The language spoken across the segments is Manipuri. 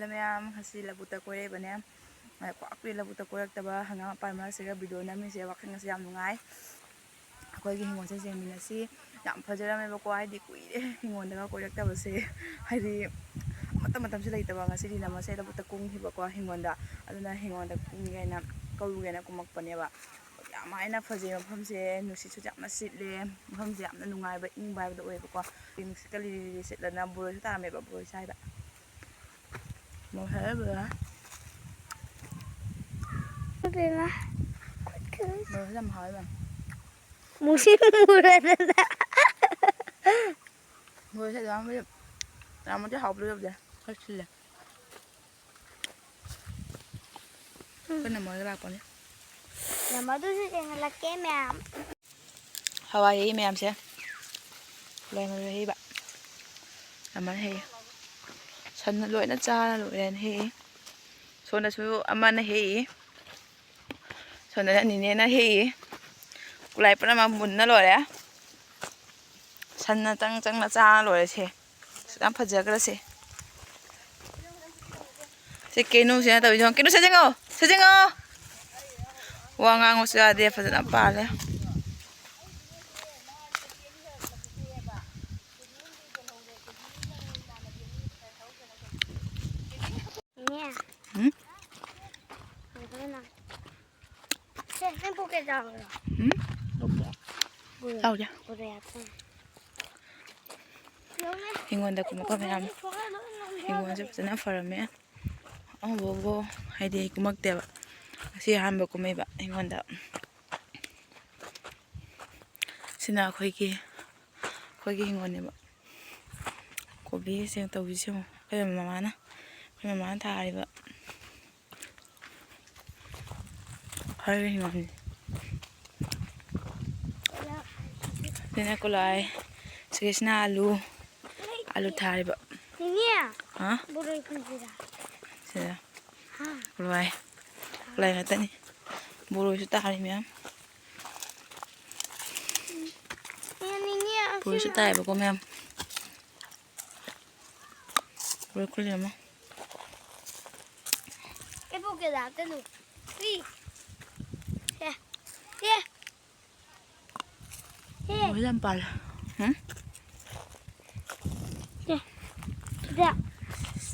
ꯂꯃꯌꯥꯝ ꯉꯁꯤ ꯂꯧꯕꯨꯛꯇ ꯀꯣꯏꯔꯛꯏꯕꯅꯦ ꯀ꯭ꯋꯥꯛꯄꯤ ꯂꯧꯕꯨꯛꯇ ꯀꯣꯏꯔꯛꯇꯕ ꯍꯪꯒꯥꯝ ꯃꯄꯥꯟ ꯃꯔꯛꯁꯤꯒ ꯚꯤꯗꯤꯑꯣ ꯅꯝꯃꯤꯁꯦ ꯋꯥꯈꯜ ꯉꯁꯤ ꯌꯥꯝ ꯅꯨꯡꯉꯥꯏ ꯑꯩꯈꯣꯏꯒꯤ ꯍꯤꯡꯒꯣꯜꯁꯦ ꯌꯦꯡꯃꯤꯟꯅꯁꯤ ꯌꯥꯝ ꯐꯖꯔꯝꯃꯦꯕꯀꯣ ꯍꯥꯏꯗꯤ ꯀꯨꯏꯔꯦ ꯍꯤꯡꯒꯣꯜꯗꯒ ꯀꯣꯏꯔꯛꯇꯕꯁꯦ ꯍꯥꯏꯗꯤ ꯃꯇꯝꯁꯨ ꯂꯩꯇꯕ ꯉꯁꯤꯗꯤ ꯅꯃꯁꯦ ꯂꯧꯕꯨꯛꯇ ꯀꯨꯝꯈꯤꯕꯀꯣ ꯍꯤꯡꯒꯣꯜꯗ ꯑꯗꯨꯅ ꯍꯤꯡꯒꯣꯜꯗ ꯀꯨꯝꯒꯦꯅ ꯀꯧꯔꯨꯒꯦꯅ ꯀꯨꯝꯃꯛꯄꯅꯦꯕ ꯌꯥꯝ ꯍꯥꯏꯅ ꯐꯖꯩ ꯃꯐꯝꯁꯦ ꯅꯨꯡꯁꯤꯠꯁꯨ ꯌꯥꯝꯅ ꯁꯤꯠꯂꯦ ꯃꯐꯝꯁꯦ ꯌꯥꯝꯅ ꯅꯨꯡꯉꯥꯏꯕ ꯏꯪꯕ ꯍꯥꯏꯕꯗꯣ ꯑꯣꯏꯌꯦꯕꯀꯣ ꯅꯨꯡꯁꯤꯠꯀ ꯂꯤꯔꯤ ꯂꯤꯔꯤ ꯁꯤꯠꯂꯅ ꯕꯣꯔꯣꯏꯁꯨ ꯇꯥꯔꯝꯃꯦꯕ ꯕꯣꯔꯣꯏ ꯁꯥꯏꯕ ꯃꯣꯔꯣꯛ ꯌꯥꯝ ꯍꯥꯎꯋꯦ ꯕꯣꯔꯣꯏꯁꯦ ꯌꯥꯝꯅꯗꯤ ꯍꯥꯎꯕꯗꯤ ꯑꯣꯏꯗꯦ ꯈꯔ ꯁꯤꯜꯂꯦ ꯑꯩꯈꯣꯏꯅ ꯃꯣꯏꯒ ꯂꯥꯛꯄꯅꯦ ꯃꯗꯨꯁꯨ ꯌꯦꯡꯍꯜꯂꯛꯀꯦ ꯃꯌꯥꯝ ꯍꯋꯥꯏ ꯍꯩ ꯃꯌꯥꯝꯁꯦ ꯂꯣꯏ ꯃꯔꯨ ꯍꯩꯕ ꯑꯃꯅ ꯍꯩ ꯁꯟꯅ ꯂꯣꯏꯅ ꯆꯥꯔ ꯂꯣꯏꯔꯦꯅ ꯍꯦꯛꯏ ꯁꯣꯝꯗꯁꯨ ꯑꯃꯅ ꯍꯦꯛꯏ ꯁꯣꯝꯗꯅ ꯅꯤꯅꯦꯅ ꯍꯦꯛꯏ ꯀꯨꯂꯥꯏ ꯄꯨꯝꯅꯃꯛ ꯃꯨꯟꯅ ꯂꯣꯏꯔꯦ ꯁꯟꯅ ꯆꯪꯅ ꯆꯥꯔ ꯂꯣꯏꯔꯦꯁꯦ ꯌꯥꯝ ꯐꯖꯈ꯭ꯔꯁꯦ ꯁꯤ ꯀꯩꯅꯨꯁꯤꯅ ꯇꯧꯔꯤꯁꯦ ꯀꯩꯅꯨ ꯁꯖꯤꯡꯉꯣ ꯋꯥ ꯉꯥꯡꯉꯨꯁꯨ ꯌꯥꯗꯦ ꯐꯖꯅ ꯄꯥꯜꯂꯦ ꯍꯤꯡꯒꯣꯜꯗ ꯀꯨꯝꯃꯛꯄ ꯃꯌꯥꯝ ꯍꯤꯡꯒꯣꯜꯁꯦ ꯐꯖꯅ ꯐꯔꯝꯃꯦ ꯑꯃꯐꯥꯎꯕ ꯍꯥꯏꯗꯤ ꯀꯨꯝꯃꯛꯇꯦꯕꯉꯁꯤ ꯑꯍꯥꯟꯕ ꯀꯨꯝꯃꯛꯏꯕ ꯍꯤꯡꯒꯣꯜꯗ ꯁꯤꯅ ꯑꯩꯈꯣꯏꯒꯤ ꯍꯤꯡꯒꯣꯜꯅꯦꯕ ꯀꯣꯕꯤꯁꯦ ꯇꯧꯕꯤꯁꯦ ꯑꯩꯈꯣꯏ ꯃꯃꯥꯅ ꯊꯥꯔꯤꯕ ꯍꯔꯤꯕ ꯍꯤꯡꯒꯣꯜꯅꯤ ꯁꯤꯅ ꯀꯨꯂꯥꯏ ꯁꯤꯒꯤꯁꯤꯅ ꯑꯂꯨ ꯊꯥꯔꯤꯕ ꯁꯤꯗ ꯀꯨꯂꯥꯏ ꯉꯥꯛꯇꯅꯤ ꯕꯣꯔꯣꯏꯁꯨ ꯇꯥꯔꯤ ꯃꯌꯥꯝ ꯕꯣꯔꯣꯏꯁꯨ ꯇꯥꯏꯌꯦꯕꯀꯣ ꯃꯌꯥꯝ ꯕꯣꯔꯣꯏ ꯈꯨꯜꯂꯤ ꯑꯃ ꯕꯣꯔꯣꯏ ꯌꯥꯝ ꯄꯥꯜꯂꯦ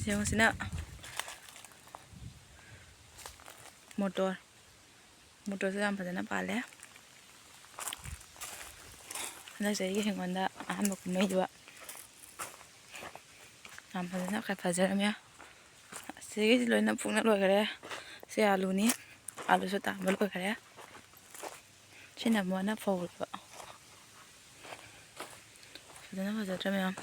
ꯌꯦꯡꯉꯨꯁꯤꯅ ꯃꯣꯇꯣꯔꯁꯨ ꯌꯥꯝ ꯐꯖꯅ ꯄꯥꯜꯂꯦ ꯍꯟꯗꯛ ꯆꯍꯤꯒꯤ ꯍꯤꯡꯒꯣꯜꯗ ꯑꯍꯥꯟꯕ ꯀꯨꯝꯃꯛꯏꯕ ꯌꯥꯝ ꯐꯖꯅ ꯐꯖꯔꯝꯃꯦ ꯑꯁꯤꯒꯤꯁꯤ ꯂꯣꯏꯅ ꯐꯨꯛꯅ ꯂꯣꯏꯈꯔꯦ ꯁꯤ ꯑꯂꯨꯅꯤ ꯑꯂꯨꯁꯨ ꯇꯥꯟꯕ ꯂꯣꯏꯈꯔꯦ ꯁꯤꯅ ꯑꯃꯨꯛꯅ ꯐꯧ ꯐꯖꯅ ꯐꯖꯗ꯭ꯔꯥ ꯃꯌꯥꯝ